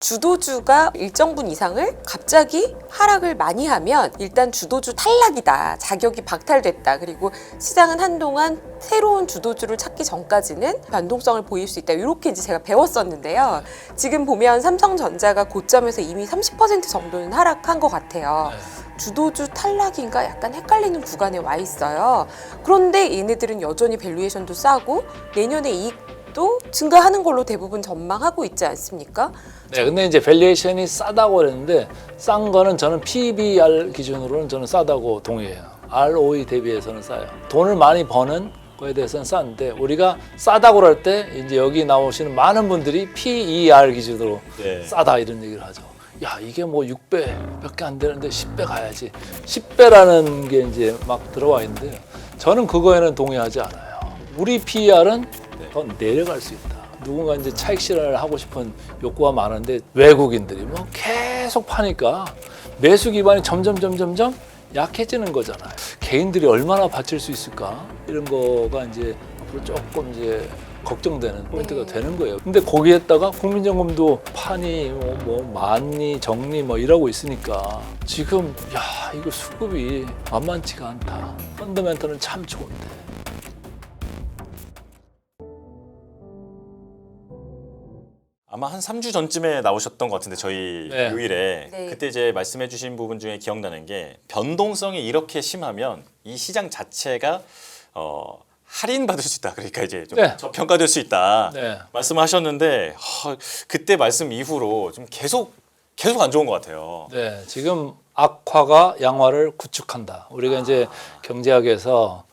주도주가 일정 분 이상을 갑자기 하락을 많이 하면 일단 주도주 탈락이다. 자격이 박탈됐다. 그리고 시장은 한동안 새로운 주도주를 찾기 전까지는 변동성을 보일 수 있다. 이렇게 이제 제가 배웠었는데요. 지금 보면 삼성전자가 고점에서 이미 30% 정도는 하락한 것 같아요. 주도주 탈락인가 약간 헷갈리는 구간에 와 있어요. 그런데 얘네들은 여전히 밸류에이션도 싸고 내년에 이익도 증가하는 걸로 대부분 전망하고 있지 않습니까? 네, 근데 이제 밸류에이션이 싸다고 그랬는데 싼 거는 저는 PBR 기준으로는 저는 싸다고 동의해요. ROE 대비해서는 싸요. 돈을 많이 버는 거에 대해서는 싼데 우리가 싸다고 할 때 이제 여기 나오시는 많은 분들이 PER 기준으로 싸다 이런 얘기를 하죠. 야, 이게 뭐 6배밖에 안 되는데 10배 가야지. 10배라는 게 이제 막 들어와 있는데 저는 그거에는 동의하지 않아요. 우리 PER은 더 내려갈 수 있다. 누군가 이제 차익 실현을 하고 싶은 욕구가 많은데 외국인들이 뭐 계속 파니까 매수 기반이 점점 약해지는 거잖아요. 개인들이 얼마나 받칠 수 있을까? 이런 거가 이제 앞으로 조금 이제 걱정되는 포인트가 되는 거예요. 근데 거기에다가 국민연금도 파니 뭐 많니 적니 뭐 이러고 있으니까 지금 야, 이거 수급이 만만치가 않다. 펀더멘털은 참 좋은데. 아마 한 3주 전쯤에 나오셨던 것 같은데 저희 네. 요일에 네. 그때 이제 말씀해 주신 부분 중에 기억나는 게 변동성이 이렇게 심하면 이 시장 자체가 할인받을 수 있다. 그러니까 이제 좀 네. 저평가될 수 있다. 네. 말씀하셨는데 그때 말씀 이후로 좀 계속 안 좋은 것 같아요. 네, 지금 악화가 양화를 구축한다. 우리가 이제 경제학에서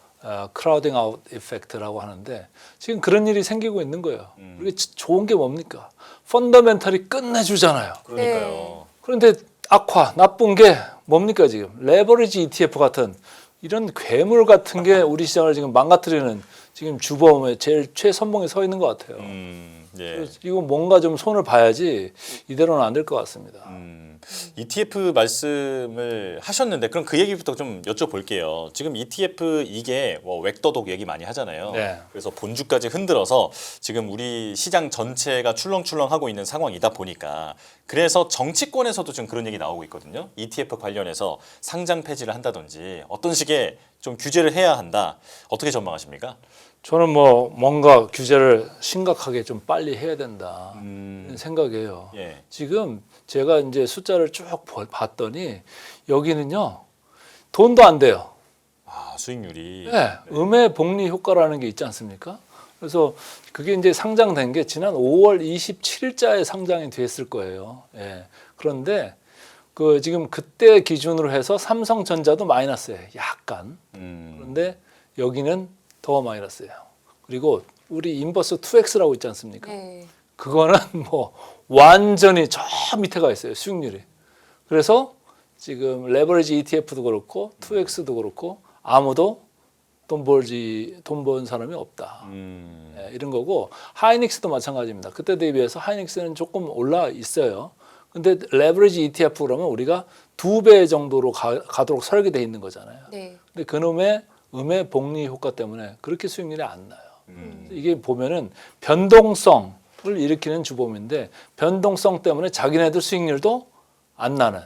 크라우딩 아웃 이펙트라고 하는데 지금 그런 일이 생기고 있는 거예요. 우리가 좋은 게 뭡니까? 펀더멘털이 끝내주잖아요. 그러니까요. 그런데 악화, 나쁜 게 뭡니까 지금? 레버리지 ETF 같은 이런 괴물 같은 게 우리 시장을 지금 망가뜨리는 지금 주범의 제일 최선봉에 서 있는 것 같아요. 예. 그래서 이거 뭔가 좀 손을 봐야지 이대로는 안 될 것 같습니다. ETF 말씀을 하셨는데 그럼 그 얘기부터 좀 여쭤볼게요. 지금 ETF 이게 뭐 웩더독 얘기 많이 하잖아요. 네. 그래서 본주까지 흔들어서 지금 우리 시장 전체가 출렁출렁하고 있는 상황이다 보니까 그래서 정치권에서도 지금 그런 얘기 나오고 있거든요. ETF 관련해서 상장 폐지를 한다든지 어떤 식의 좀 규제를 해야 한다. 어떻게 전망하십니까? 저는 뭐 뭔가 규제를 심각하게 좀 빨리 해야 된다 이런 생각이에요. 예. 지금 제가 이제 숫자를 쭉 봤더니 여기는요 돈도 안 돼요. 수익률이. 네, 음의 복리 효과라는 게 있지 않습니까? 그래서 그게 이제 상장된 게 지난 5월 27일자에 상장이 됐을 거예요. 예. 그런데 그 지금 그때 기준으로 해서 삼성전자도 마이너스예요. 약간. 그런데 여기는 더 마이너스예요. 그리고 우리 인버스 2X라고 있지 않습니까? 네. 그거는 뭐 완전히 저 밑에 가 있어요. 수익률이. 그래서 지금 레버리지 ETF도 그렇고 2X도 그렇고 아무도 돈 번 사람이 없다. 네, 이런 거고 하이닉스도 마찬가지입니다. 그때 대비해서 하이닉스는 조금 올라 있어요. 근데 레버리지 ETF 그러면 우리가 2배 정도로 가도록 설계되어 있는 거잖아요. 네. 근데 그놈의 음의 복리 효과 때문에 그렇게 수익률이 안 나요. 이게 보면은 변동성을 일으키는 주범인데 변동성 때문에 자기네들 수익률도 안 나는.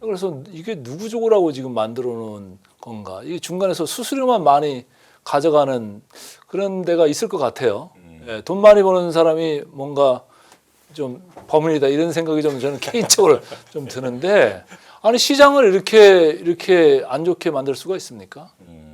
그래서 이게 누구 죽으라고 지금 만들어 놓은 건가? 이게 중간에서 수수료만 많이 가져가는 그런 데가 있을 것 같아요. 예, 돈 많이 버는 사람이 뭔가 좀 범인이다 이런 생각이 좀 저는 개인적으로 좀 드는데 아니 시장을 이렇게 안 좋게 만들 수가 있습니까? 예,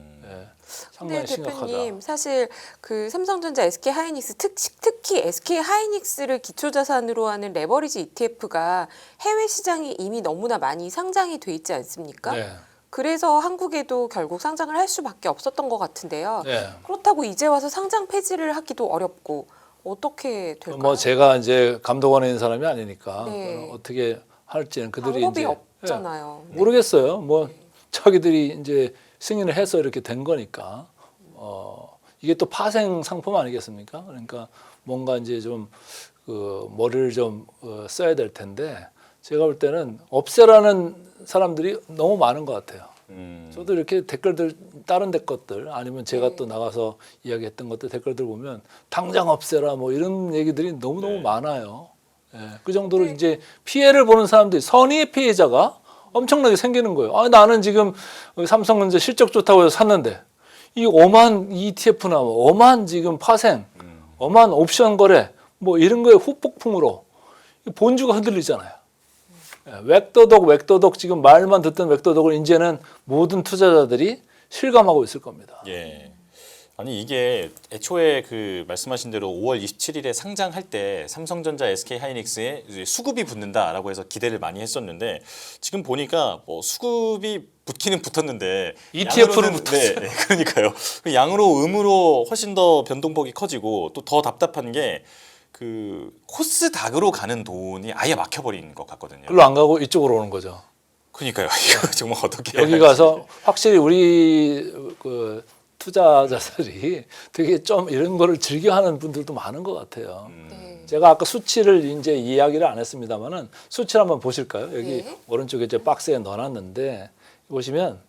근데 상당히 심각하다. 대표님 사실 그 삼성전자, SK 하이닉스 특히 SK 하이닉스를 기초자산으로 하는 레버리지 ETF가 해외 시장에 이미 너무나 많이 상장이 돼 있지 않습니까? 네. 그래서 한국에도 결국 상장을 할 수밖에 없었던 것 같은데요. 네. 그렇다고 이제 와서 상장 폐지를 하기도 어렵고 어떻게 될까요? 뭐 제가 이제 감독원에 있는 사람이 아니니까 네. 어떻게 할지는 그들이 방법이 이제 없잖아요. 예, 모르겠어요. 뭐 자기들이 이제 승인을 해서 이렇게 된 거니까 이게 또 파생 상품 아니겠습니까? 그러니까 뭔가 이제 좀 그 머리를 좀 써야 될 텐데 제가 볼 때는 없애라는 사람들이 너무 많은 것 같아요. 저도 이렇게 댓글들 다른 데 것들 아니면 제가 또 나가서 이야기했던 것들 댓글들 보면 당장 없애라 뭐 이런 얘기들이 너무너무 많아요. 예, 그 정도로 이제 피해를 보는 사람들이 선의의 피해자가 엄청나게 생기는 거예요. 아, 나는 지금 삼성전자 실적 좋다고 해서 샀는데 이 어마한 ETF나 어마한 지금 파생, 어마한 옵션 거래 뭐 이런 거에 후폭풍으로 본주가 흔들리잖아요. 예, 웩도독 지금 말만 듣던 웩도독을 이제는 모든 투자자들이 실감하고 있을 겁니다. 예. 아니 이게 애초에 그 말씀하신 대로 5월 27일에 상장할 때 삼성전자, SK하이닉스에 이제 수급이 붙는다라고 해서 기대를 많이 했었는데 지금 보니까 뭐 수급이 붙기는 붙었는데 ETF는 양으로는- 네, 네, 그러니까요. 그 양으로 음으로 훨씬 더 변동폭이 커지고 또 더 답답한 게 그 코스닥으로 가는 돈이 아예 막혀버린 것 같거든요. 글로 안 가고 이쪽으로 오는 거죠. 그러니까요. 이거 정말 어떻게 여기 가서 확실히 우리 그 투자자들이 되게 좀 이런 거를 즐겨하는 분들도 많은 것 같아요. 네. 제가 아까 수치를 이제 이야기를 안 했습니다만은 수치를 한번 보실까요? 여기 네. 오른쪽에 이제 박스에 넣어놨는데 보시면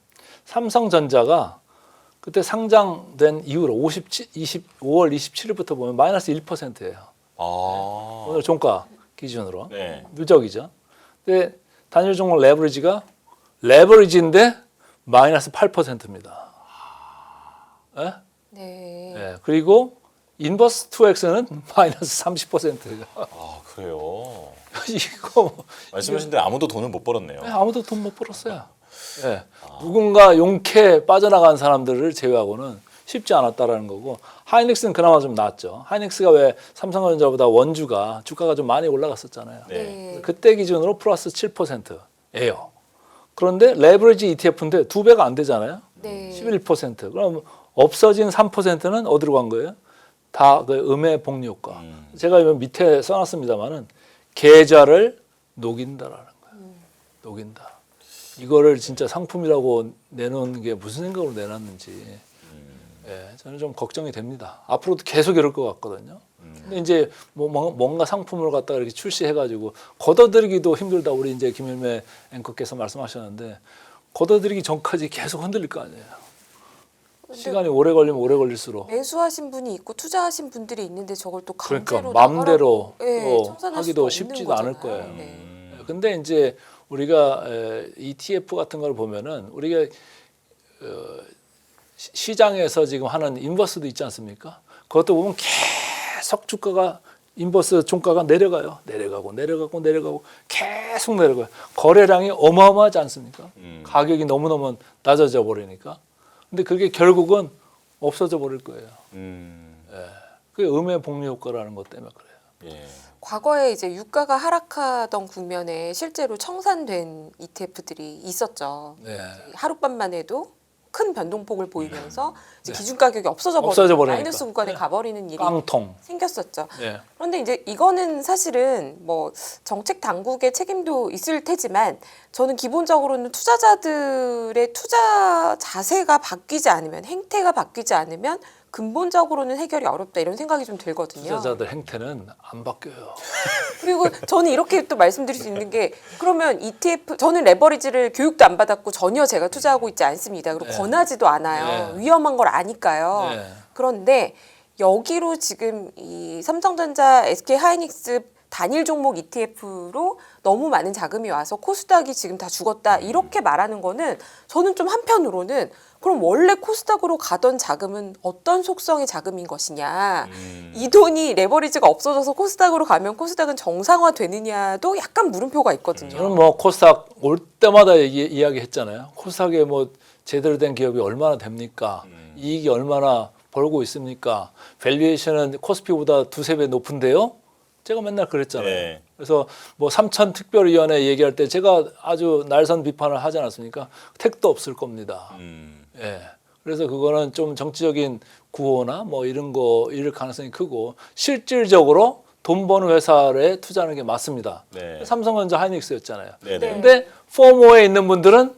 삼성전자가 그때 상장된 이후로 5월 27일부터 보면 마이너스 1%예요. 아, 오늘 종가 기준으로 네. 누적이죠. 근데 단일 종목 레버리지인데 마이너스 8%입니다. 예? 네. 예. 그리고 인버스 2X는 마이너스 30%예요. 아 그래요. 이거 말씀하신 대로 아무도 돈을 못 벌었네요. 아무도 돈 못 벌었어요. 예. 누군가 용케 빠져나간 사람들을 제외하고는 쉽지 않았다라는 거고 하이닉스는 그나마 좀 나았죠. 하이닉스가 왜 삼성전자보다 원주가 주가가 좀 많이 올라갔었잖아요. 네. 그때 기준으로 플러스 7%예요. 그런데 레버리지 ETF인데 2배가 안 되잖아요. 네. 11%. 그럼 없어진 3%는 어디로 간 거예요? 다 그 음의 복리 효과. 제가 이 밑에 써놨습니다만은 계좌를 녹인다라는 거예요. 녹인다. 이거를 진짜 상품이라고 내놓은 게 무슨 생각으로 내놨는지 예, 저는 좀 걱정이 됩니다. 앞으로도 계속 이럴 것 같거든요. 근데 이제 뭔가 상품을 갖다가 이렇게 출시해가지고 걷어들이기도 힘들다. 우리 이제 김일매 앵커께서 말씀하셨는데 걷어들이기 전까지 계속 흔들릴 거 아니에요. 시간이 오래 걸리면 오래 걸릴수록 매수하신 분이 있고 투자하신 분들이 있는데 저걸 또 그러니까 강제로 마음대로 나가라고, 예, 또 청산할 하기도 수가 없는 쉽지도 않을 거잖아요. 거예요. 네. 근데 이제 우리가 ETF 같은 걸 보면은 우리가 시장에서 지금 하는 인버스도 있지 않습니까? 그것도 보면 계속 주가가 인버스 종가가 내려가요. 내려가고 계속 내려가요. 거래량이 어마어마하지 않습니까? 가격이 너무너무 낮아져 버리니까. 근데 그게 결국은 없어져 버릴 거예요. 그게 음의 복리 효과라는 것 때문에 그래요. 예. 과거에 이제 유가가 하락하던 국면에 실제로 청산된 ETF들이 있었죠. 네. 하룻밤만 해도 큰 변동폭을 보이면서 이제 네. 기준 가격이 없어져 없어져 버리는 버리니까. 마이너스 구간에 네. 가버리는 일이 깡통. 생겼었죠. 네. 그런데 이제 이거는 사실은 뭐 정책 당국의 책임도 있을 테지만 저는 기본적으로는 투자자들의 투자 자세가 바뀌지 않으면 행태가 바뀌지 않으면 근본적으로는 해결이 어렵다 이런 생각이 좀 들거든요. 투자자들 행태는 안 바뀌어요. 그리고 저는 이렇게 또 말씀드릴 수 있는 게 그러면 ETF 저는 레버리지를 교육도 안 받았고 전혀 제가 투자하고 있지 않습니다. 그리고 네. 권하지도 않아요. 네. 위험한 걸 아니까요. 네. 그런데 여기로 지금 이 삼성전자, SK하이닉스 단일 종목 ETF로 너무 많은 자금이 와서 코스닥이 지금 다 죽었다 이렇게 말하는 거는 저는 좀 한편으로는 그럼 원래 코스닥으로 가던 자금은 어떤 속성의 자금인 것이냐 이 돈이 레버리지가 없어져서 코스닥으로 가면 코스닥은 정상화되느냐도 약간 물음표가 있거든요. 저는 뭐 코스닥 올 때마다 이야기했잖아요. 코스닥에 뭐 제대로 된 기업이 얼마나 됩니까? 이익이 얼마나 벌고 있습니까? 밸류에이션은 코스피보다 2~3배 높은데요? 제가 맨날 그랬잖아요. 네. 그래서 뭐 삼천특별위원회 얘기할 때 제가 아주 날선 비판을 하지 않았습니까? 택도 없을 겁니다. 예. 그래서 그거는 좀 정치적인 구호나 뭐 이런 거 이럴 가능성이 크고 실질적으로 돈 버는 회사에 투자하는 게 맞습니다. 네. 삼성전자 하이닉스였잖아요. 네네. 근데 포모에 있는 분들은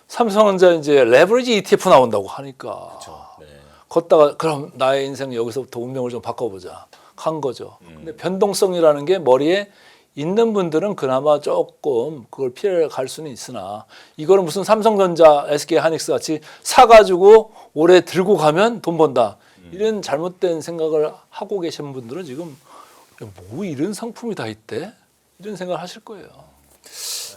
삼성전자 이제 레버리지 ETF 나온다고 하니까 네. 걷다가 그럼 나의 인생 여기서부터 운명을 좀 바꿔보자 한 거죠. 근데 변동성이라는 게 머리에 있는 분들은 그나마 조금 그걸 피해 갈 수는 있으나 이거는 무슨 삼성전자, SK하이닉스 같이 사가지고 오래 들고 가면 돈 번다 이런 잘못된 생각을 하고 계신 분들은 지금 뭐 이런 상품이 다 있대? 이런 생각을 하실 거예요.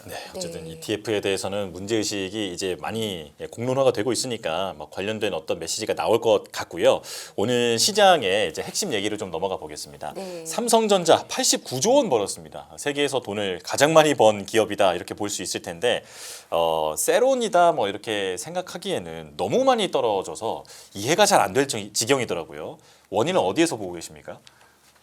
네, 어쨌든 네. ETF에 대해서는 문제의식이 이제 많이 공론화가 되고 있으니까 막 관련된 어떤 메시지가 나올 것 같고요. 오늘 시장의 이제 핵심 얘기를 좀 넘어가 보겠습니다. 네. 삼성전자 89조 원 벌었습니다. 세계에서 돈을 가장 많이 번 기업이다 이렇게 볼 수 있을 텐데 세론이다 뭐 이렇게 생각하기에는 너무 많이 떨어져서 이해가 잘 안 될 지경이더라고요. 원인은 어디에서 보고 계십니까?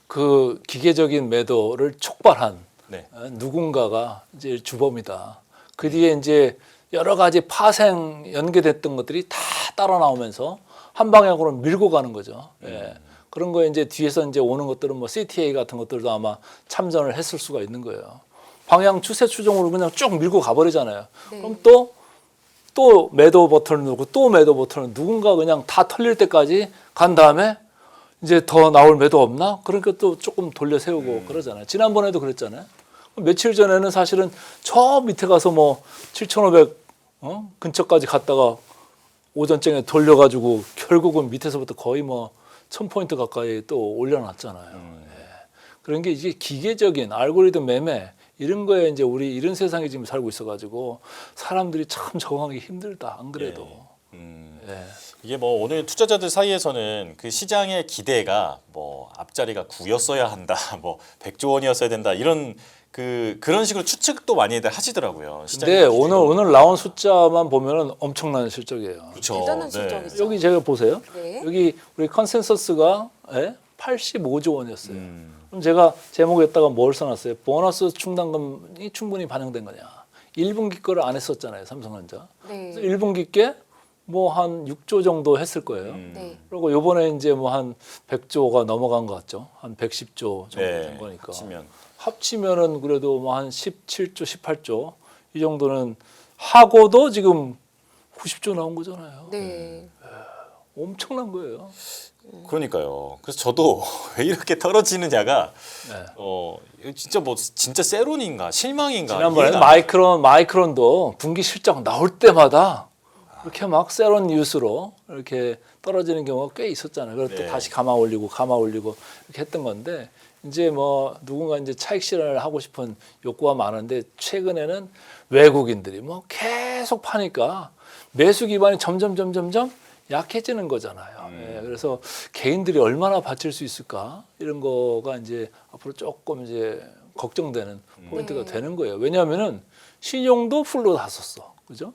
그 기계적인 매도를 촉발한 네. 누군가가 이제 주범이다. 그 뒤에 이제 여러 가지 파생 연계됐던 것들이 다 따라 나오면서 한 방향으로 밀고 가는 거죠. 예. 그런 거에 이제 뒤에서 이제 오는 것들은 뭐 CTA 같은 것들도 아마 참전을 했을 수가 있는 거예요. 방향 추세 추종으로 그냥 쭉 밀고 가버리잖아요. 네. 그럼 또 매도 버튼을 누르고 또 매도 버튼을 누군가 그냥 다 털릴 때까지 간 다음에 이제 더 나올 매도 없나? 그러니까 또 조금 돌려 세우고 그러잖아요. 지난번에도 그랬잖아요. 며칠 전에는 사실은 저 밑에 가서 뭐 7,500 근처까지 갔다가 오전장에 돌려가지고 결국은 밑에서부터 거의 뭐 1,000포인트 가까이 또 올려놨잖아요. 예. 그런 게 이제 기계적인 알고리즘 매매 이런 거에 이제 우리 이런 세상에 지금 살고 있어가지고 사람들이 참 적응하기 힘들다. 안 그래도. 예. 이게 뭐 오늘 투자자들 사이에서는 그 시장의 기대가 뭐 앞자리가 9였어야 한다, 뭐 100조 원이었어야 된다 이런 그런 식으로 추측도 많이 하시더라고요. 근데 오늘 나온 숫자만 보면은 엄청난 실적이에요. 그렇죠. 대단한 실적이죠. 여기 제가 보세요. 네. 여기 우리 컨센서스가 85조 원이었어요. 그럼 제가 제목에다가 뭘 써놨어요? 보너스 충당금이 충분히 반영된 거냐? 1분기 거를 안 했었잖아요, 삼성전자. 네. 그래서 1분기 게 뭐 한 6조 정도 했을 거예요. 네. 그리고 요번에 이제 뭐 한 100조가 넘어간 것 같죠. 한 110조 정도 네, 된 거니까. 합치면 합치면은 그래도 뭐 한 17조, 18조 이 정도는 하고도 지금 90조 나온 거잖아요. 네. 엄청난 거예요. 그러니까요. 그래서 저도 왜 이렇게 떨어지느냐가 네. 이거 진짜 세론인가 실망인가 지난번에 이해가 안 마이크론도 분기 실적 나올 때마다 이렇게 막 세론 뉴스로 이렇게 떨어지는 경우가 꽤 있었잖아요. 그래서 또 네. 다시 감아 올리고 이렇게 했던 건데 이제 뭐 누군가 이제 차익 실현을 하고 싶은 욕구가 많은데 최근에는 외국인들이 뭐 계속 파니까 매수 기반이 점점 약해지는 거잖아요. 예, 그래서 개인들이 얼마나 받칠 수 있을까 이런 거가 이제 앞으로 조금 이제 걱정되는 포인트가 네. 되는 거예요. 왜냐하면은 신용도 풀로 다 썼어, 그죠?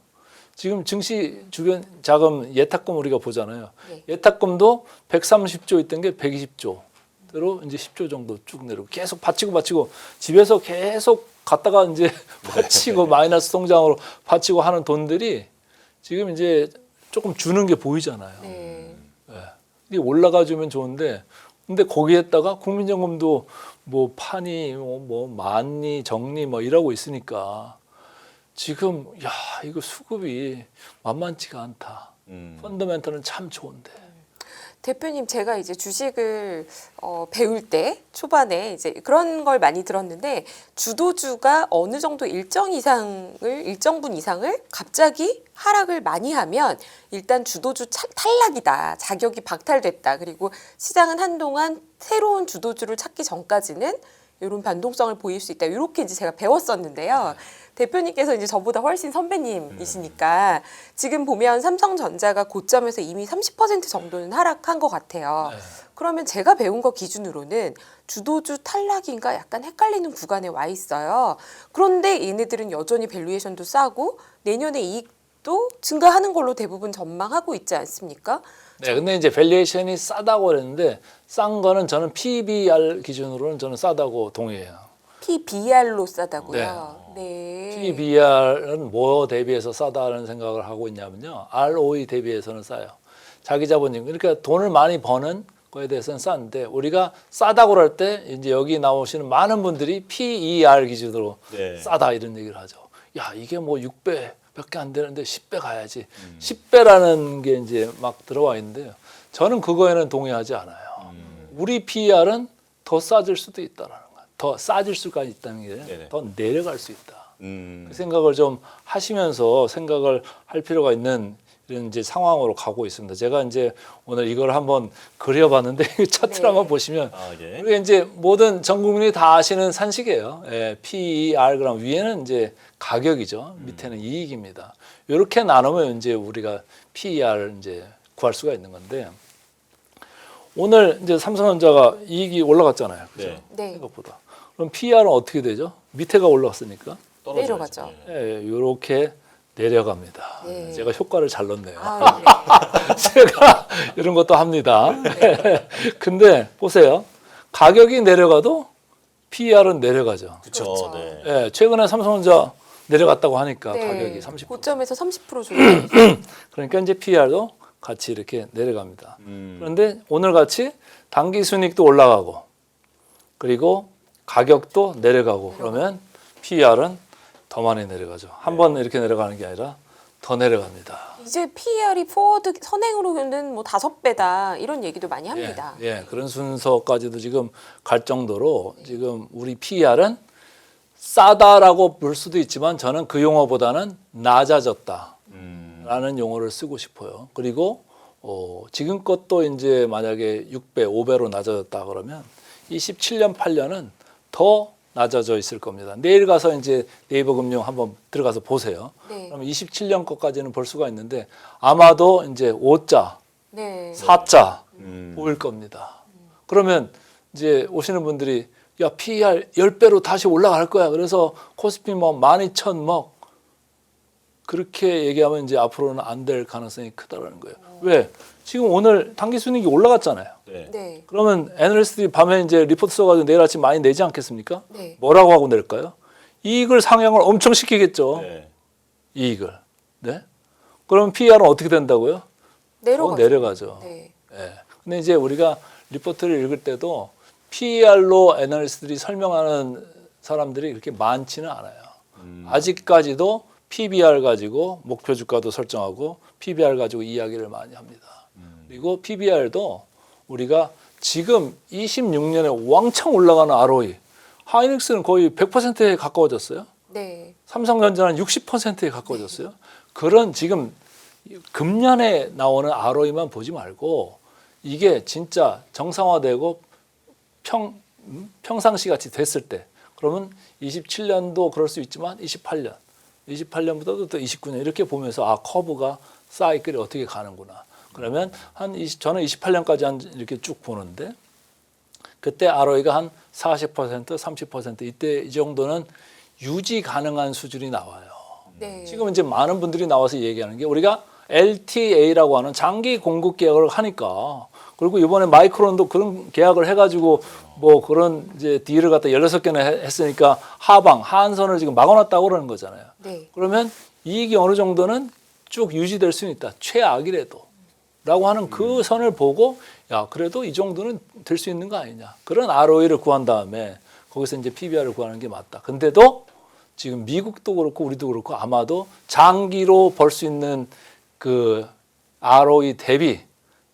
지금 증시 주변 자금 예탁금 우리가 보잖아요. 네. 예탁금도 130조 있던 게 120조대로 이제 10조 정도 쭉 내려고 계속 받치고 집에서 계속 갔다가 이제 받치고 마이너스 통장으로 받치고 하는 돈들이 지금 이제 조금 주는 게 보이잖아요. 네. 이게 올라가 주면 좋은데 근데 거기에다가 국민연금도 뭐 파니 뭐 많니 적니 뭐 이러고 있으니까 지금 야 이거 수급이 만만치가 않다. 펀더멘털은 참 좋은데. 대표님, 제가 이제 주식을 배울 때 초반에 이제 그런 걸 많이 들었는데 주도주가 어느 정도 일정 분 이상을 갑자기 하락을 많이 하면 일단 주도주 탈락이다. 자격이 박탈됐다. 그리고 시장은 한동안 새로운 주도주를 찾기 전까지는 이런 변동성을 보일 수 있다. 이렇게 이제 제가 배웠었는데요. 대표님께서 이제 저보다 훨씬 선배님이시니까 지금 보면 삼성전자가 고점에서 이미 30% 정도는 하락한 것 같아요. 그러면 제가 배운 거 기준으로는 주도주 탈락인가 약간 헷갈리는 구간에 와 있어요. 그런데 얘네들은 여전히 밸류에이션도 싸고 내년에 이익도 증가하는 걸로 대부분 전망하고 있지 않습니까? 네, 근데 이제 밸류에이션이 싸다고 그랬는데 싼 거는 저는 PBR 기준으로는 저는 싸다고 동의해요. PBR로 싸다고요. 네. PBR은 뭐 대비해서 싸다는 생각을 하고 있냐면요. ROE 대비해서는 싸요. 자기 자본금. 그러니까 돈을 많이 버는 거에 대해서는 싼데 우리가 싸다고 할 때 이제 여기 나오시는 많은 분들이 PER 기준으로 네. 싸다 이런 얘기를 하죠. 야, 이게 뭐 6배 밖에 안 되는데 10배 가야지. 10배라는 게 이제 막 들어와 있는데요. 저는 그거에는 동의하지 않아요. 우리 PER은 더 싸질 수도 있다라는 거예요. 더 싸질 수가 있다는 네네. 게 더 내려갈 수 있다. 음. 그 생각을 좀 하시면서 생각을 할 필요가 있는 이런 이제 상황으로 가고 있습니다. 제가 이제 오늘 이걸 한번 그려봤는데 이 차트를 네. 한번 보시면 예. 우리가 이제 모든 전 국민이 다 아시는 산식이에요. 예, PER 그럼 위에는 이제 가격이죠. 밑에는 이익입니다. 이렇게 나누면 이제 우리가 PER 이제 구할 수가 있는 건데 오늘 이제 삼성전자가 이익이 올라갔잖아요. 그죠? 네. 네. 생각보다. 그럼 PER은 어떻게 되죠? 밑에가 올라갔으니까 떨어져야지. 내려가죠. 예. 이렇게 내려갑니다. 네. 제가 효과를 잘 넣네요. 아, 네. 제가 이런 것도 합니다. 근데 보세요. 가격이 내려가도 PER은 내려가죠. 그쵸. 그렇죠. 네. 예, 최근에 삼성전자 내려갔다고 하니까 네. 가격이 30%. 고점에서 30% 줄어. 그러니까 이제 PER도 같이 이렇게 내려갑니다. 음. 그런데 오늘 같이 당기 순이익도 올라가고 그리고 가격도 내려가고 그러면 PER은 더 많이 내려가죠. 한 번 이렇게 내려가는 게 아니라 더 내려갑니다. 이제 PER이 포워드 선행으로는 뭐 5배다 이런 얘기도 많이 합니다. 예, 그런 순서까지도 지금 갈 정도로 지금 우리 PER은 싸다라고 볼 수도 있지만 저는 그 용어보다는 낮아졌다라는 용어를 쓰고 싶어요. 그리고 지금 것도 이제 만약에 6배, 5배로 낮아졌다 그러면 27년, 8년은 더 낮아져 있을 겁니다. 내일 가서 이제 네이버 금융 한번 들어가서 보세요. 네. 그럼 27년 것까지는 볼 수가 있는데 아마도 이제 5자, 네. 4자 보일 겁니다. 그러면 이제 오시는 분들이 야 PER 10배로 다시 올라갈 거야. 그래서 코스피 뭐 12,000 뭐 그렇게 얘기하면 이제 앞으로는 안 될 가능성이 크다라는 거예요. 왜? 지금 오늘 당기 순이익이 올라갔잖아요. 네. 네. 그러면 애널리스트들이 밤에 이제 리포트 써가지고 내일 아침 많이 내지 않겠습니까? 네. 뭐라고 하고 낼까요? 이익을 상향을 엄청 시키겠죠. 네. 이익을. 네? 그럼 PER은 어떻게 된다고요? 내려가죠. 내려가죠. 네. 예. 근데 이제 우리가 리포트를 읽을 때도 PER로 애널리스트들이 설명하는 사람들이 그렇게 많지는 않아요. 아직까지도 PBR 가지고 목표 주가도 설정하고 PBR 가지고 이야기를 많이 합니다. 그리고 PBR도 우리가 지금 26년에 왕창 올라가는 ROE, 하이닉스는 거의 100%에 가까워졌어요. 네. 삼성전자는 60%에 가까워졌어요. 그런 지금 금년에 나오는 ROE만 보지 말고 이게 진짜 정상화되고 평상시 같이 됐을 때 그러면 27년도 그럴 수 있지만 28년부터도 또 29년 이렇게 보면서 아 커브가 사이클이 어떻게 가는구나. 그러면 저는 28년까지 이렇게 쭉 보는데 그때 ROE가 한 40%, 30% 이때 이 정도는 유지 가능한 수준이 나와요. 네. 지금 이제 많은 분들이 나와서 얘기하는 게 우리가 LTA라고 하는 장기 공급 계약을 하니까 그리고 이번에 마이크론도 그런 계약을 해가지고 뭐 그런 이제 딜을 갖다 16개나 했으니까 하한선을 지금 막아놨다고 그러는 거잖아요. 네. 그러면 이익이 어느 정도는 쭉 유지될 수는 있다. 최악이라도. 라고 하는 그 선을 보고 야 그래도 이 정도는 될 수 있는 거 아니냐. 그런 ROE를 구한 다음에 거기서 이제 PBR을 구하는 게 맞다. 근데도 지금 미국도 그렇고 우리도 그렇고 아마도 장기로 벌 수 있는 그 ROE 대비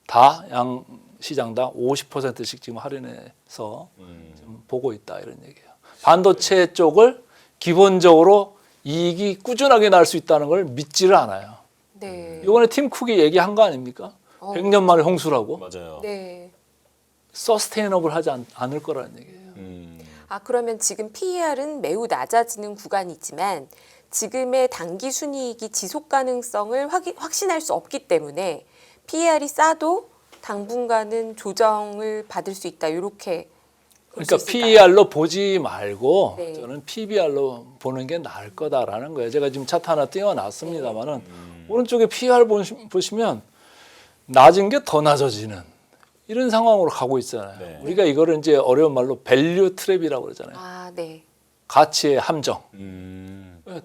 다 양 시장당 50%씩 지금 할인해서 좀 보고 있다 이런 얘기예요. 반도체 쪽을 기본적으로 이익이 꾸준하게 날 수 있다는 걸 믿지를 않아요. 네. 이번에 팀 쿡이 얘기한 거 아닙니까? 100년 만에 홍수라고. 맞아요. 네. 서스테이너블 하지 않을 거라는 얘기예요. 아, 그러면 지금 PER은 매우 낮아지는 구간이지만 지금의 당기 순이익이 지속 가능성을 확신할 수 없기 때문에 PER이 싸도 당분간은 조정을 받을 수 있다. 이렇게 볼 수 그러니까 있을까요? PER로 보지 말고 네. 저는 PBR로 보는 게 나을 거다라는 거예요. 제가 지금 차트 하나 띄워놨습니다만은 오른쪽에 PER 보시면 낮은 게 더 낮아지는 이런 상황으로 가고 있잖아요. 네. 우리가 이거를 이제 어려운 말로 밸류 트랩이라고 그러잖아요. 아, 네. 가치의 함정.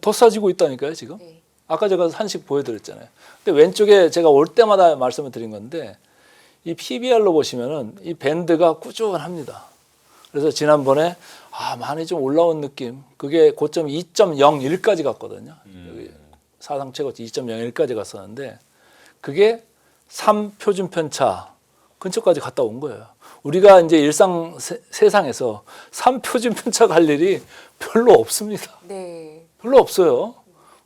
더 싸지고 있다니까요, 지금. 네. 아까 제가 한식 보여드렸잖아요. 근데 왼쪽에 제가 올 때마다 말씀을 드린 건데 이 PBR로 보시면은 이 밴드가 꾸준합니다. 그래서 지난번에 많이 좀 올라온 느낌. 그게 고점 2.01까지 갔거든요. 여기 사상 최고치 2.01까지 갔었는데 그게 3표준 편차 근처까지 갔다 온 거예요. 우리가 이제 일상 세상에서 3표준 편차 갈 일이 별로 없습니다. 네. 별로 없어요.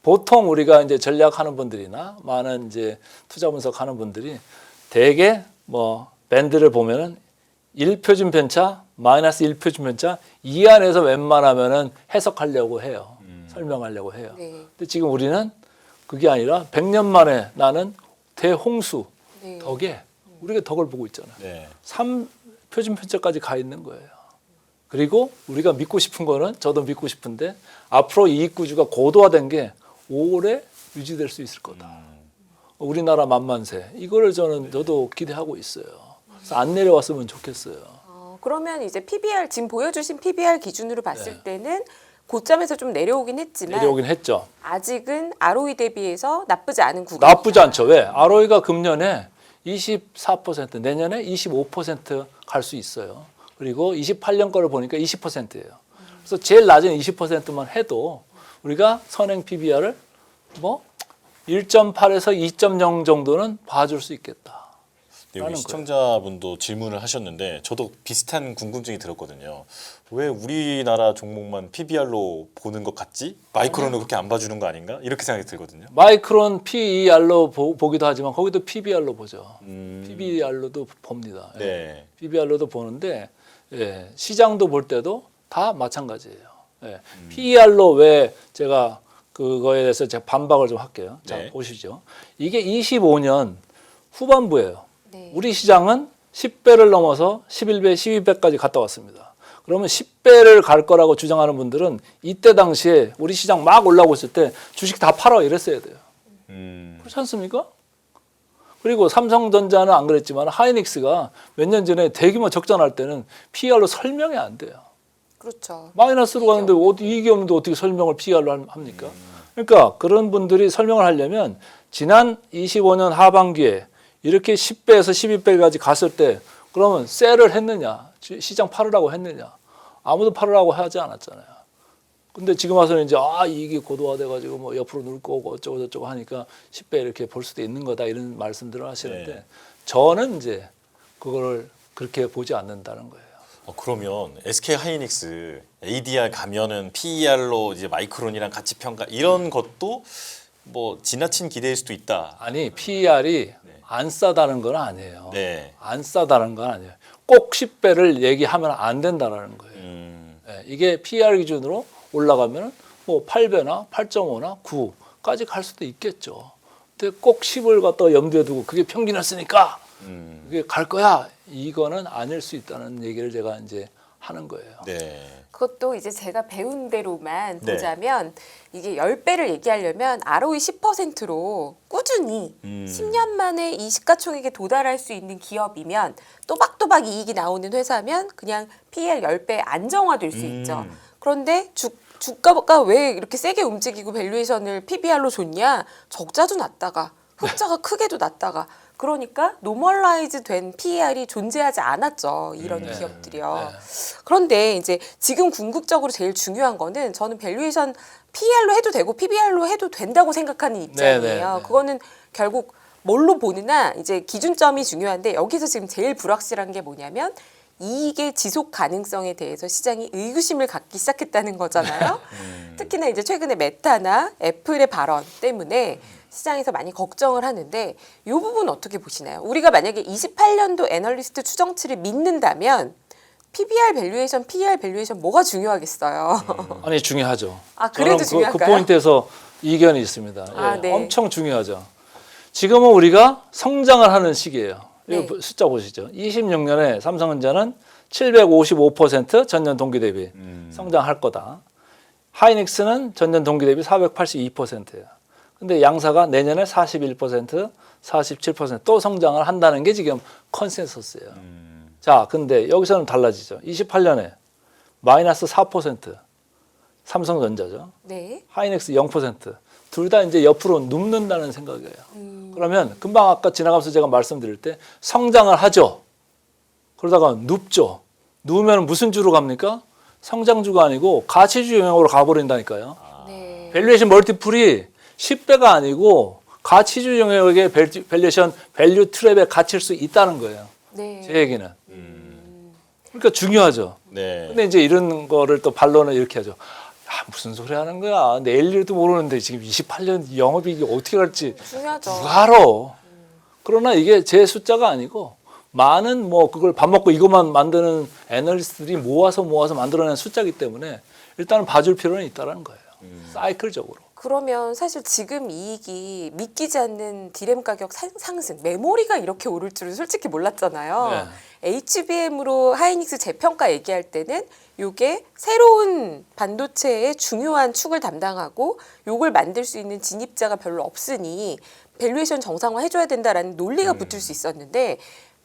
보통 우리가 이제 전략하는 분들이나 많은 이제 투자 분석하는 분들이 대개 뭐 밴드를 보면은 1표준 편차, 마이너스 1표준 편차 이 안에서 웬만하면은 해석하려고 해요. 설명하려고 해요. 네. 근데 지금 우리는 그게 아니라 100년 만에 나는 대홍수 네. 덕에 우리가 덕을 보고 있잖아요. 네. 3표준 편차까지 가 있는 거예요. 그리고 우리가 믿고 싶은 거는 저도 믿고 싶은데 앞으로 이익 구조가 고도화된 게 오래 유지될 수 있을 거다. 우리나라 만만세 이거를 저도 기대하고 있어요. 그래서 안 내려왔으면 좋겠어요. 그러면 이제 PBR 지금 보여주신 PBR 기준으로 봤을 때는 고점에서 좀 내려오긴 했지만 내려오긴 했죠. 아직은 ROE 대비해서 나쁘지 않은 구간. 나쁘지 않죠. 왜? ROE가 금년에 24%, 내년에 25% 갈 수 있어요. 그리고 28년 거를 보니까 20%예요. 그래서 제일 낮은 20%만 해도 우리가 선행 PBR을 뭐 1.8에서 2.0 정도는 봐줄 수 있겠다. 여기 시청자분도 질문을 하셨는데 저도 비슷한 궁금증이 들었거든요. 왜 우리나라 종목만 PBR로 보는 것 같지? 마이크론은 그렇게 안 봐주는 거 아닌가? 이렇게 생각이 들거든요. 마이크론 PER로 보기도 하지만 거기도 PBR로 보죠. PBR로도 봅니다. 네. PBR로도 보는데 시장도 볼 때도 다 마찬가지예요. PER로 왜 제가 그거에 대해서 제가 반박을 좀 할게요. 자, 네. 보시죠. 이게 25년 후반부예요. 네. 우리 시장은 10배를 넘어서 11배, 12배까지 갔다 왔습니다. 그러면 10배를 갈 거라고 주장하는 분들은 이때 당시에 우리 시장 막 올라오고 있을 때 주식 다 팔아 이랬어야 돼요. 그렇지 않습니까? 그리고 삼성전자는 안 그랬지만 하이닉스가 몇 년 전에 대규모 적자날 때는 PER로 설명이 안 돼요. 그렇죠. 마이너스로 가는데 이익이 없는데 어떻게 설명을 PER로 합니까? 그러니까 그런 분들이 설명을 하려면 지난 25년 하반기에 이렇게 10배에서 12배까지 갔을 때 그러면 셀을 했느냐, 시장 팔으라고 했느냐, 아무도 팔으라고 하지 않았잖아요. 근데 지금 와서는 이제 이익이 고도화돼가지고 뭐 옆으로 누를 거고 어쩌고 저쩌고 하니까 10배 이렇게 볼 수도 있는 거다 이런 말씀들을 하시는데 네. 저는 이제 그거를 그렇게 보지 않는다는 거예요. 그러면 SK 하이닉스 ADR 가면은 PER로 이제 마이크론이랑 같이 평가 이런 것도 뭐 지나친 기대일 수도 있다. 아니 PER이 안 싸다는 건 아니에요. 네. 안 싸다는 건 아니에요. 꼭 10배를 얘기하면 안 된다는 거예요. 이게 PER 기준으로 올라가면 뭐 8배나 8.5나 9까지 갈 수도 있겠죠. 근데 꼭 10을 갖다가 염두에 두고 그게 평균이었으니까 그게 갈 거야. 이거는 아닐 수 있다는 얘기를 제가 이제 하는 거예요. 네. 그것도 이제 제가 배운 대로만 네. 보자면 이게 10배를 얘기하려면 ROE 10%로 꾸준히 10년 만에 이 시가총액에 도달할 수 있는 기업이면 또박또박 이익이 나오는 회사면 그냥 PER 10배 안정화될 수 있죠. 그런데 주가가 왜 이렇게 세게 움직이고 밸류에이션을 PBR로 줬냐? 적자도 났다가 흑자가 크게도 났다가 그러니까 노멀라이즈 된 PER이 존재하지 않았죠. 이런 기업들이요. 그런데 이제 지금 궁극적으로 제일 중요한 거는 저는 밸류에이션 PER로 해도 되고 PBR로 해도 된다고 생각하는 입장이에요. 그거는 결국 뭘로 보느냐 이제 기준점이 중요한데 여기서 지금 제일 불확실한 게 뭐냐면 이익의 지속 가능성에 대해서 시장이 의구심을 갖기 시작했다는 거잖아요. 특히나 이제 최근에 메타나 애플의 발언 때문에 시장에서 많이 걱정을 하는데 이 부분 어떻게 보시나요? 우리가 만약에 28년도 애널리스트 추정치를 믿는다면 PBR 밸류에이션, PER 밸류에이션 뭐가 중요하겠어요? 아니 중요하죠. 그래도 저는 중요할까요? 그 포인트에서 이견이 있습니다. 네. 엄청 중요하죠. 지금은 우리가 성장을 하는 시기예요. 네. 이거 숫자 보시죠. 26년에 삼성전자는 755% 전년 동기 대비 성장할 거다. 하이닉스는 전년 동기 대비 482%예요. 근데 양사가 내년에 41%, 47%또 성장을 한다는 게 지금 컨센서스예요. 자, 근데 여기서는 달라지죠. 28년에 마이너스 4% 삼성전자죠. 네. 하이닉스 0%. 둘 다 이제 옆으로 눕는다는 생각이에요. 그러면 금방 아까 지나가면서 제가 말씀드릴 때 성장을 하죠. 그러다가 눕죠. 누우면 무슨 주로 갑니까? 성장주가 아니고 가치주 영역으로 가버린다니까요. 네. 밸류에이션 멀티플이 10배가 아니고 가치주 영역의 밸류에이션 밸류 트랩에 갇힐 수 있다는 거예요. 네. 제 얘기는. 그러니까 중요하죠. 네. 근데 이제 이런 거를 또 반론을 이렇게 하죠. 무슨 소리 하는 거야. 내일 일도 모르는데 지금 28년 영업이익이 어떻게 갈지 중요하죠. 누가 알아. 그러나 이게 제 숫자가 아니고 많은 뭐 그걸 밥 먹고 이것만 만드는 애널리스트들이 모아서 만들어낸 숫자이기 때문에 일단은 봐줄 필요는 있다는 거예요. 사이클적으로. 그러면 사실 지금 이익이 믿기지 않는 디램 가격 상승, 메모리가 이렇게 오를 줄은 솔직히 몰랐잖아요. HBM으로 하이닉스 재평가 얘기할 때는 요게 새로운 반도체의 중요한 축을 담당하고 요걸 만들 수 있는 진입자가 별로 없으니 밸류에이션 정상화 해줘야 된다라는 논리가 붙을 수 있었는데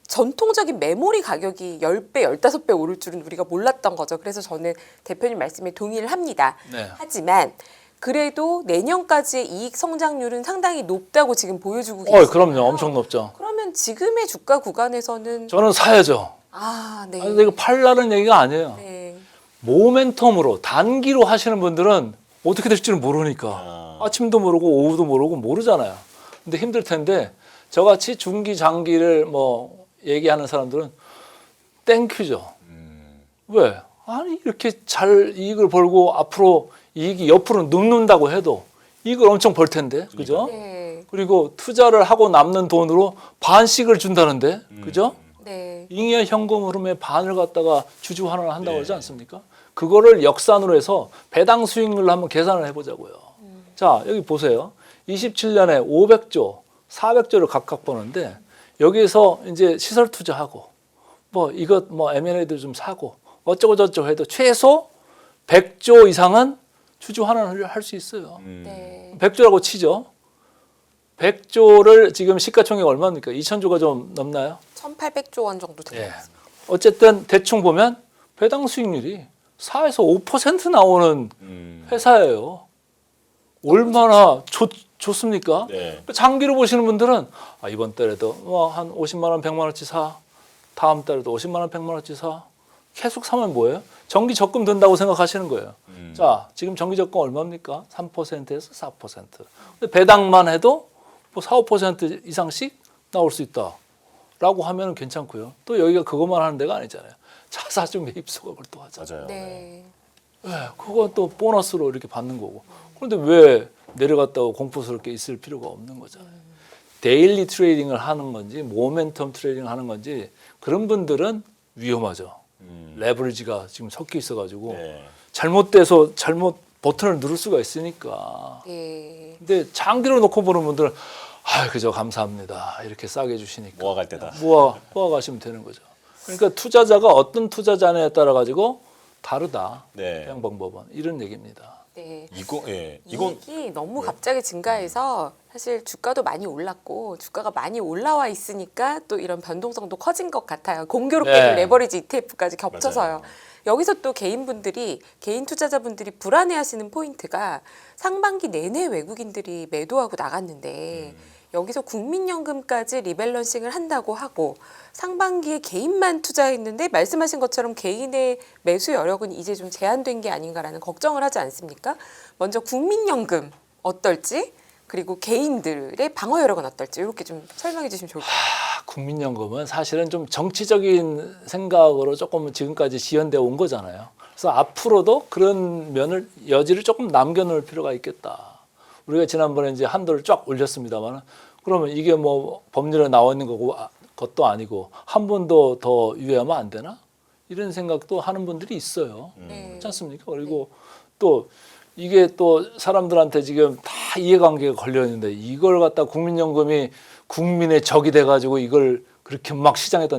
전통적인 메모리 가격이 10배, 15배 오를 줄은 우리가 몰랐던 거죠. 그래서 저는 대표님 말씀에 동의를 합니다. 네. 하지만 그래도 내년까지의 이익 성장률은 상당히 높다고 지금 보여주고 계시잖아요. 그럼요. 엄청 높죠. 그러면 지금의 주가 구간에서는 저는 사야죠. 네. 근데 이거 팔라는 얘기가 아니에요. 네. 모멘텀으로 단기로 하시는 분들은 어떻게 될지는 모르니까 아침도 모르고 오후도 모르고 모르잖아요. 근데 힘들 텐데 저같이 중기 장기를 뭐 얘기하는 사람들은 땡큐죠. 왜? 아니 이렇게 잘 이익을 벌고 앞으로 이익이 옆으로 눕는다고 해도 이익을 엄청 벌 텐데, 그죠? 네. 그리고 투자를 하고 남는 돈으로 반씩을 준다는데, 그죠? 네. 잉여 현금 흐름의 반을 갖다가 주주 환원을 한다고 하지 않습니까? 그거를 역산으로 해서 배당 수익률로 한번 계산을 해보자고요. 자, 여기 보세요. 27년에 500조, 400조를 각각 버는데 여기에서 이제 시설 투자하고 뭐 이것 뭐 M&A들 좀 사고 어쩌고 저쩌고 해도 최소 100조 이상은 주주 환원을 할 수 있어요. 네. 100조라고 치죠. 100조를 지금 시가총액 얼마입니까? 2,000조가 좀 넘나요? 1,800조 원 정도 예. 돼요. 어쨌든 대충 보면 배당 수익률이 4에서 5% 나오는 회사예요. 얼마나 좋습니까? 네. 장기로 보시는 분들은 이번 달에도 뭐 한 50만 원, 100만 원치 사. 다음 달에도 50만 원, 100만 원치 사. 계속 사면 뭐예요? 정기 적금 든다고 생각하시는 거예요. 자, 지금 정기 적금 얼마입니까? 3%에서 4%. 근데 배당만 해도 뭐 4, 5% 이상씩 나올 수 있다라고 하면 괜찮고요. 또 여기가 그것만 하는 데가 아니잖아요. 자사주 매입 수급을 또 하잖아요. 맞아요. 네. 그건 또 보너스로 이렇게 받는 거고. 그런데 왜 내려갔다고 공포스럽게 있을 필요가 없는 거잖아요. 데일리 트레이딩을 하는 건지 모멘텀 트레이딩을 하는 건지 그런 분들은 위험하죠. 레버리지가 지금 섞여 있어가지고 네. 잘못돼서 잘못 버튼을 누를 수가 있으니까. 네. 근데 장기로 놓고 보는 분들은 그저 감사합니다. 이렇게 싸게 주시니까. 모아갈 때다. 모아 가시면 되는 거죠. 그러니까 투자자가 어떤 투자자냐에 따라 가지고 다르다. 네. 사용 방법은 이런 얘기입니다. 네. 이건 이익이 너무 갑자기 증가해서 사실 주가도 많이 올랐고 주가가 많이 올라와 있으니까 또 이런 변동성도 커진 것 같아요. 공교롭게도 네. 레버리지 ETF까지 겹쳐서요. 맞아요. 여기서 또 개인 투자자분들이 불안해하시는 포인트가 상반기 내내 외국인들이 매도하고 나갔는데 여기서 국민연금까지 리밸런싱을 한다고 하고 상반기에 개인만 투자했는데 말씀하신 것처럼 개인의 매수 여력은 이제 좀 제한된 게 아닌가라는 걱정을 하지 않습니까? 먼저 국민연금 어떨지 그리고 개인들의 방어 여력은 어떨지 이렇게 좀 설명해 주시면 좋을 것 같아요. 국민연금은 사실은 좀 정치적인 생각으로 조금 지금까지 지연되어 온 거잖아요. 그래서 앞으로도 그런 면을 여지를 조금 남겨놓을 필요가 있겠다. 우리가 지난번에 이제 한도를 쫙 올렸습니다만 그러면 이게 뭐 법률에 나와 있는 것도 아니고 한 번도 더 유예하면 안 되나? 이런 생각도 하는 분들이 있어요. 네. 그렇지 않습니까? 그리고 또 이게 또 사람들한테 지금 다 이해관계가 걸려 있는데 이걸 갖다 국민연금이 국민의 적이 돼가지고 이걸 그렇게 막 시장에다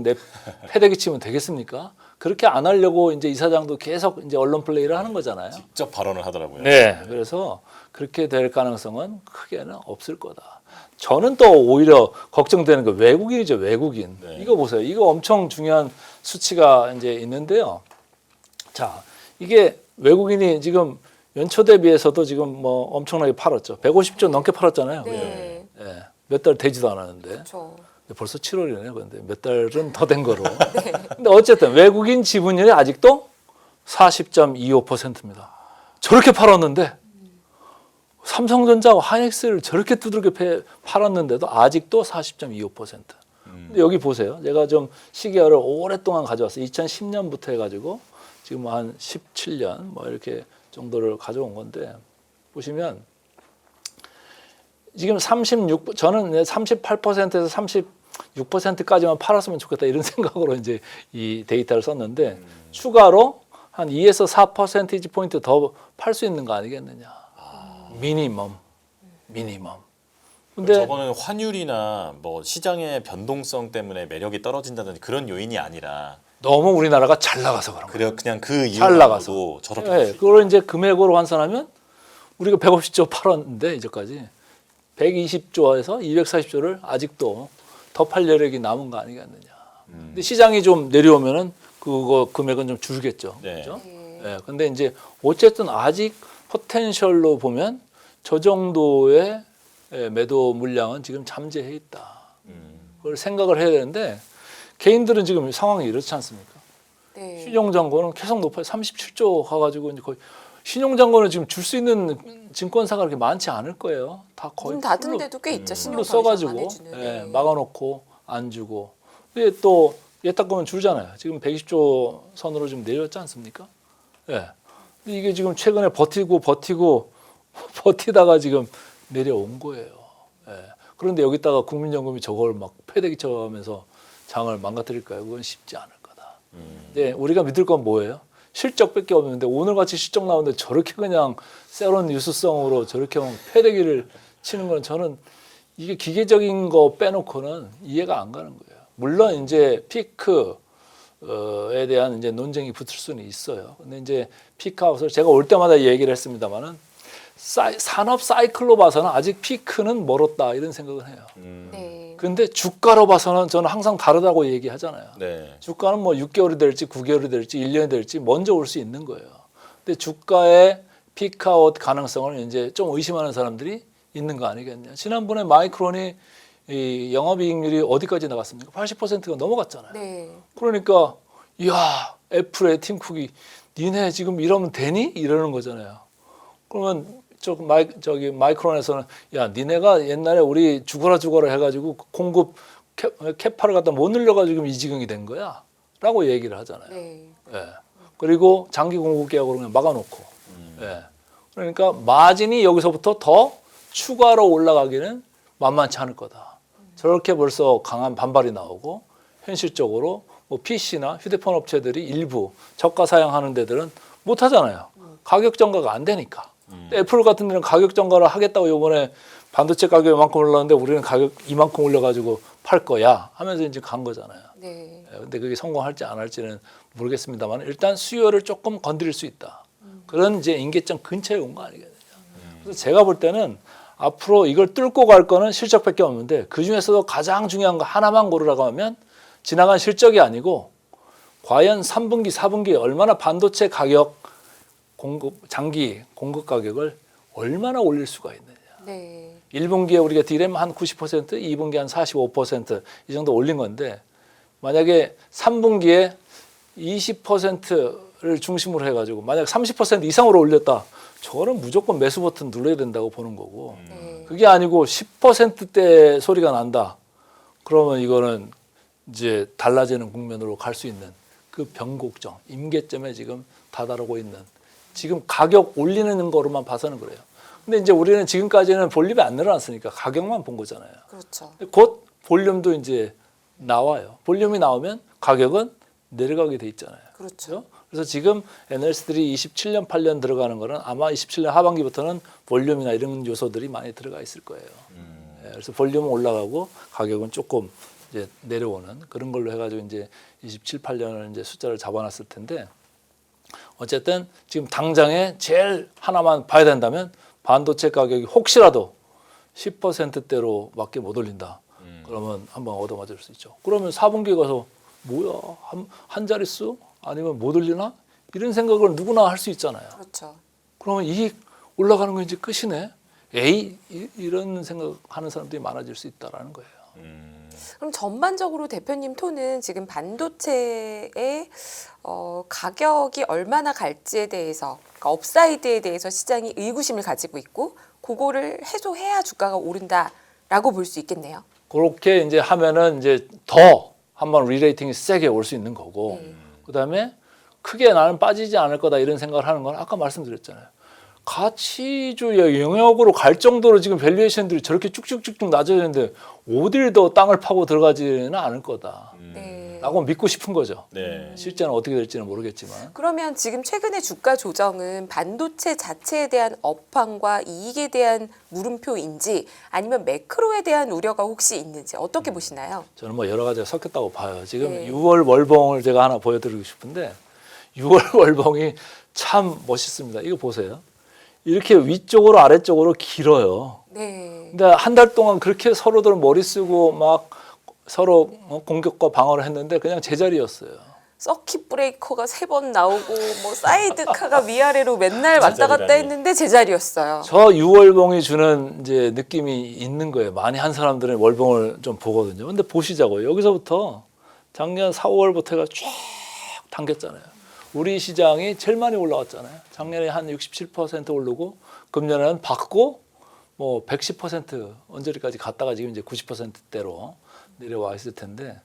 패대기 치면 되겠습니까? 그렇게 안 하려고 이제 이사장도 계속 이제 언론 플레이를 하는 거잖아요. 직접 발언을 하더라고요. 네, 그래서 그렇게 될 가능성은 크게는 없을 거다. 저는 또 오히려 걱정되는 거 외국인이죠, 외국인. 네. 이거 보세요. 이거 엄청 중요한 수치가 이제 있는데요. 자, 이게 외국인이 지금 연초 대비해서도 지금 뭐 엄청나게 팔았죠. 150조 넘게 팔았잖아요. 네. 네, 몇 달 되지도 않았는데. 그렇죠. 벌써 7월이네요. 그런데 몇 달은 더 된 거로. 근데 어쨌든 외국인 지분율이 아직도 40.25%입니다. 저렇게 팔았는데 삼성전자와 하이닉스를 저렇게 두들겨 팔았는데도 아직도 40.25%. 근데 여기 보세요. 제가 좀 시계열을 오랫동안 가져왔어요. 2010년부터 해가지고 지금 한 17년 뭐 이렇게 정도를 가져온 건데 보시면 지금 저는 38%에서 36%까지만 팔았으면 좋겠다 이런 생각으로 이제 이 데이터를 썼는데 추가로 한 2에서 4% 포인트 더 팔 수 있는 거 아니겠느냐. 미니멈. 근데 저거는 환율이나 뭐 시장의 변동성 때문에 매력이 떨어진다든지 그런 요인이 아니라 너무 우리나라가 잘 나가서 그런 거예요. 그래 그냥 그 잘 나가서. 이유로 저렇게 네, 그걸 이제 금액으로 환산하면 우리가 150조 팔았는데 이제까지 120조에서 240조를 아직도 더 팔 여력이 남은 거 아니겠느냐. 근데 시장이 좀 내려오면은 그거 금액은 좀 줄겠죠. 네. 그렇죠? 네. 근데 이제 어쨌든 아직 포텐셜로 보면 저 정도의 매도 물량은 지금 잠재해 있다. 그걸 생각을 해야 되는데 개인들은 지금 상황이 이렇지 않습니까? 네. 신용잔고는 계속 높아요. 37조 가가지고 이제 거의 신용잔고는 지금 줄 수 있는 증권사가 그렇게 많지 않을 거예요. 다 거의 문 닫은 데도 꽤 있죠. 풀로 신용 더 이상 안 써가지고 해주는. 예, 네. 막아놓고 안 주고. 근데 또 예탁금은 줄잖아요. 지금 120조 선으로 지금 내렸지 않습니까? 예. 근데 이게 지금 최근에 버티다가 지금 내려온 거예요. 예. 그런데 여기다가 국민연금이 저걸 막 패대기 쳐가면서 장을 망가뜨릴까요? 그건 쉽지 않을 거다. 근데 우리가 믿을 건 뭐예요? 실적밖에 없는데 오늘같이 실적 나오는데 저렇게 그냥 세론 뉴스성으로 저렇게 막 패대기를 치는 건 저는 이게 기계적인 거 빼놓고는 이해가 안 가는 거예요. 물론 이제 피크에 대한 이제 논쟁이 붙을 수는 있어요. 근데 이제 피크아웃을 제가 올 때마다 얘기를 했습니다만은 산업 사이클로 봐서는 아직 피크는 멀었다 이런 생각을 해요. 네. 근데 주가로 봐서는 저는 항상 다르다고 얘기하잖아요. 네. 주가는 뭐 6개월이 될지 9개월이 될지 1년이 될지 먼저 올 수 있는 거예요. 근데 주가의 피크아웃 가능성을 이제 좀 의심하는 사람들이 있는 거 아니겠냐. 지난번에 마이크론이 이 영업이익률이 어디까지 나갔습니까? 80%가 넘어갔잖아요. 네. 그러니까 이야 애플의 팀 쿡이 니네 지금 이러면 되니? 이러는 거잖아요. 그러면 저기 마이크론에서는 야 니네가 옛날에 우리 죽어라 해가지고 공급 캐파를 갖다 못 늘려가지고 이 지경이 된 거야 라고 얘기를 하잖아요. 네. 예. 그리고 장기 공급 계약으로 그냥 막아놓고 예. 그러니까 마진이 여기서부터 더 추가로 올라가기는 만만치 않을 거다. 저렇게 벌써 강한 반발이 나오고 현실적으로 뭐 PC나 휴대폰 업체들이 일부 저가 사양하는 데들은 못 하잖아요. 가격 정가가 안 되니까. 애플 같은 데는 가격 정가를 하겠다고 이번에 반도체 가격이 이만큼 올랐는데 우리는 가격 이만큼 올려가지고 팔 거야 하면서 이제 간 거잖아요. 네. 근데 그게 성공할지 안 할지는 모르겠습니다만 일단 수요를 조금 건드릴 수 있다. 그런 이제 임계점 근처에 온 거 아니겠느냐. 그래서 제가 볼 때는 앞으로 이걸 뚫고 갈 거는 실적밖에 없는데 그 중에서도 가장 중요한 거 하나만 고르라고 하면 지나간 실적이 아니고 과연 3분기, 4분기에 얼마나 반도체 가격 장기 공급 가격을 얼마나 올릴 수가 있느냐. 네. 1분기에 우리가 디램 한 90%, 2분기에 한 45%이 정도 올린 건데 만약에 3분기에 20%를 중심으로 해가지고 만약 30% 이상으로 올렸다. 저는 무조건 매수 버튼 눌러야 된다고 보는 거고 네. 그게 아니고 10%대 소리가 난다. 그러면 이거는 이제 달라지는 국면으로 갈 수 있는 그 변곡점, 임계점에 지금 다다르고 있는 지금 가격 올리는 거로만 봐서는 그래요. 근데 이제 우리는 지금까지는 볼륨이 안 늘어났으니까 가격만 본 거잖아요. 그렇죠. 곧 볼륨도 이제 나와요. 볼륨이 나오면 가격은 내려가게 돼 있잖아요. 그렇죠. 그래서 지금 애널리스트들이 27년, 8년 들어가는 거는 아마 27년 하반기부터는 볼륨이나 이런 요소들이 많이 들어가 있을 거예요. 그래서 볼륨은 올라가고 가격은 조금 이제 내려오는 그런 걸로 해가지고 이제 27, 8년을 이제 숫자를 잡아놨을 텐데 어쨌든 지금 당장에 제일 하나만 봐야 된다면 반도체 가격이 혹시라도 10%대로 밖에 못 올린다. 그러면 한번 얻어맞을 수 있죠. 그러면 4분기에 가서 뭐야 한 자릿수 아니면 못 올리나 이런 생각을 누구나 할 수 있잖아요. 그렇죠. 그러면 이익 올라가는 건 이제 끝이네. 에이 이런 생각하는 사람들이 많아질 수 있다라는 거예요. 그럼 전반적으로 대표님 톤은 지금 반도체의 가격이 얼마나 갈지에 대해서, 그러니까 업사이드에 대해서 시장이 의구심을 가지고 있고, 그거를 해소해야 주가가 오른다라고 볼 수 있겠네요. 그렇게 이제 하면은 이제 더 한번 리레이팅이 세게 올 수 있는 거고, 그다음에 크게 나는 빠지지 않을 거다 이런 생각을 하는 건 아까 말씀드렸잖아요. 가치주의 영역으로 갈 정도로 지금 밸류에이션들이 저렇게 쭉쭉쭉쭉 낮아지는데 어딜 더 땅을 파고 들어가지는 않을 거다. 네. 라고 믿고 싶은 거죠. 네. 실제는 어떻게 될지는 모르겠지만. 그러면 지금 최근의 주가 조정은 반도체 자체에 대한 업황과 이익에 대한 물음표인지 아니면 매크로에 대한 우려가 혹시 있는지 어떻게 보시나요? 저는 뭐 여러 가지가 섞였다고 봐요. 지금 네. 6월 월봉을 제가 하나 보여드리고 싶은데 6월 월봉이 참 멋있습니다. 이거 보세요. 이렇게 위쪽으로 아래쪽으로 길어요. 네. 근데 한 달 동안 그렇게 서로들 머리 쓰고 막 서로 공격과 방어를 했는데 그냥 제자리였어요. 서킷 브레이커가 3번 나오고 뭐 사이드카가 위아래로 맨날 왔다 갔다 제자리라니. 했는데 제자리였어요. 저 6월봉이 주는 이제 느낌이 있는 거예요. 많이 한 사람들은 월봉을 좀 보거든요. 근데 보시자고요. 여기서부터 작년 4, 5월부터 해가 쫙 당겼잖아요. 우리 시장이 제일 많이 올라왔잖아요. 작년에 한 67% 오르고 금년에는 받고 뭐 110% 언저리까지 갔다가 지금 이제 90%대로 내려와 있을 텐데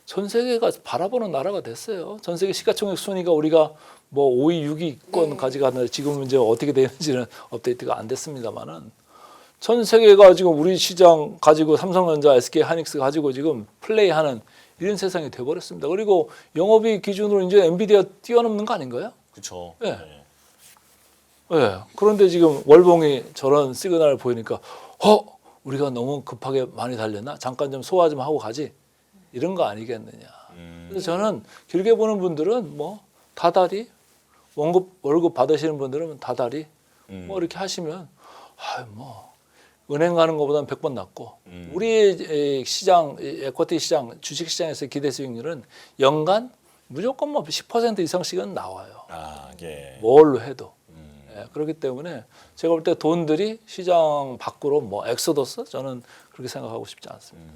전 세계가 바라보는 나라가 됐어요. 전 세계 시가총액 순위가 우리가 뭐 5위, 6위권까지 갔는데 지금은 이제 어떻게 되는지는 업데이트가 안 됐습니다만은 전 세계가 지금 우리 시장 가지고 삼성전자, SK 하이닉스 가지고 지금 플레이하는 이런 세상이 돼버렸습니다. 그리고 영업이익 기준으로 이제 엔비디아 뛰어넘는 거 아닌가요? 그렇죠. 네. 네. 그런데 지금 월봉이 저런 시그널을 보이니까 우리가 너무 급하게 많이 달렸나? 잠깐 좀 소화 좀 하고 가지. 이런 거 아니겠느냐. 그래서 저는 길게 보는 분들은 뭐 다달이 월급 받으시는 분들은 다달이 뭐 이렇게 하시면 뭐 은행 가는 것보다는 100번 낫고 우리의 시장, 에쿼티 시장, 주식 시장에서 기대 수익률은 연간 무조건 뭐 10% 이상씩은 나와요. 아, 예. 뭘로 해도. 예, 그렇기 때문에 제가 볼 때 돈들이 시장 밖으로 뭐 엑소더스 저는 그렇게 생각하고 싶지 않습니다.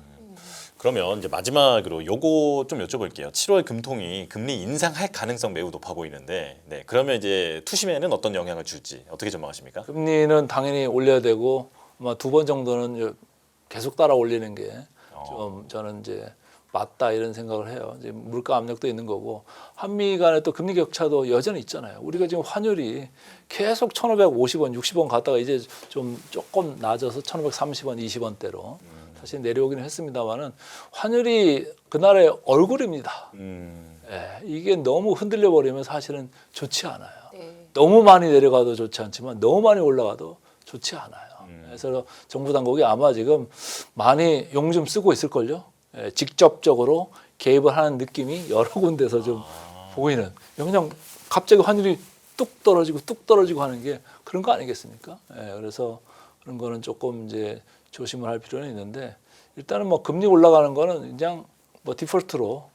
그러면 이제 마지막으로 요거 좀 여쭤볼게요. 7월 금통이 금리 인상할 가능성 매우 높아 보이는데, 네, 그러면 이제 투심에는 어떤 영향을 줄지 어떻게 전망하십니까? 금리는 당연히 올려야 되고 아마 2번 정도는 계속 따라 올리는 게 좀 저는 이제 맞다 이런 생각을 해요. 이제 물가 압력도 있는 거고 한미 간에 또 금리 격차도 여전히 있잖아요. 우리가 지금 환율이 계속 1,550원, 60원 갔다가 이제 좀 조금 낮아서 1,530원, 20원대로 다시 내려오기는 했습니다만은 환율이 그날의 얼굴입니다. 예, 이게 너무 흔들려 버리면 사실은 좋지 않아요. 네. 너무 많이 내려가도 좋지 않지만 너무 많이 올라가도 좋지 않아요. 그래서 정부 당국이 아마 지금 많이 용 좀 쓰고 있을걸요. 예, 직접적으로 개입을 하는 느낌이 여러 군데서 좀 보이는. 그냥 갑자기 환율이 뚝 떨어지고 하는 게 그런 거 아니겠습니까? 예, 그래서 그런 거는 조금 이제 조심을 할 필요는 있는데 일단은 뭐 금리 올라가는 거는 그냥 뭐 디폴트로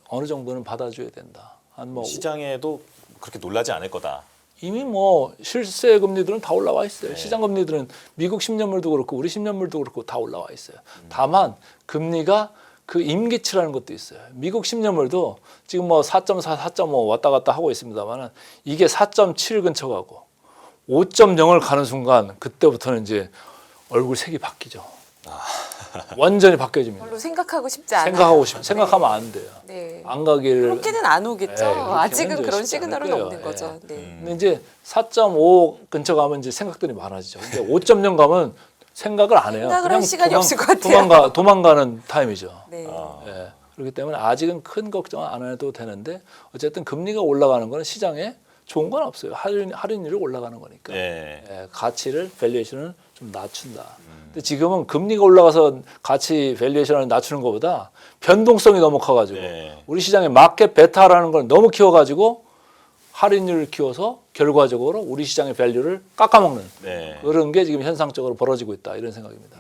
어느 정도는 받아줘야 된다. 한 뭐 시장에도 그렇게 놀라지 않을 거다. 이미 뭐 실세 금리들은 다 올라와 있어요. 네. 시장 금리들은 미국 10년물도 그렇고 우리 10년물도 그렇고 다 올라와 있어요. 다만 금리가 그 임기치라는 것도 있어요. 미국 10년물도 지금 뭐 4.4, 4.5 왔다 갔다 하고 있습니다만은 이게 4.7 근처 가고 5.0을 가는 순간 그때부터는 이제 얼굴 색이 바뀌죠. 완전히 바뀌어집니다. 별로 생각하고 싶지 않아요. 생각하면 안 돼요. 네. 안 가기를. 그렇게는 안 오겠죠. 네, 그렇게는 아직은 이제 그런 쉽지 않을 시그널은 거예요. 없는 거죠. 네. 근데 이제 4.5 근처 가면 이제 생각들이 많아지죠. 근데 5.0 가면 생각을 안 해요. 생각을 할 시간이 없을 것 같아요. 도망가는 타임이죠. 네. 예. 그렇기 때문에 아직은 큰 걱정 안 해도 되는데 어쨌든 금리가 올라가는 거는 시장에 좋은 건 없어요. 할인율이 올라가는 거니까. 네. 예, 가치를 밸류에이션을 좀 낮춘다. 근데 지금은 금리가 올라가서 가치 밸류에이션을 낮추는 것보다 변동성이 너무 커가지고 네. 우리 시장의 마켓 베타라는 걸 너무 키워가지고 할인율을 키워서 결과적으로 우리 시장의 밸류를 깎아먹는 네. 그런 게 지금 현상적으로 벌어지고 있다 이런 생각입니다.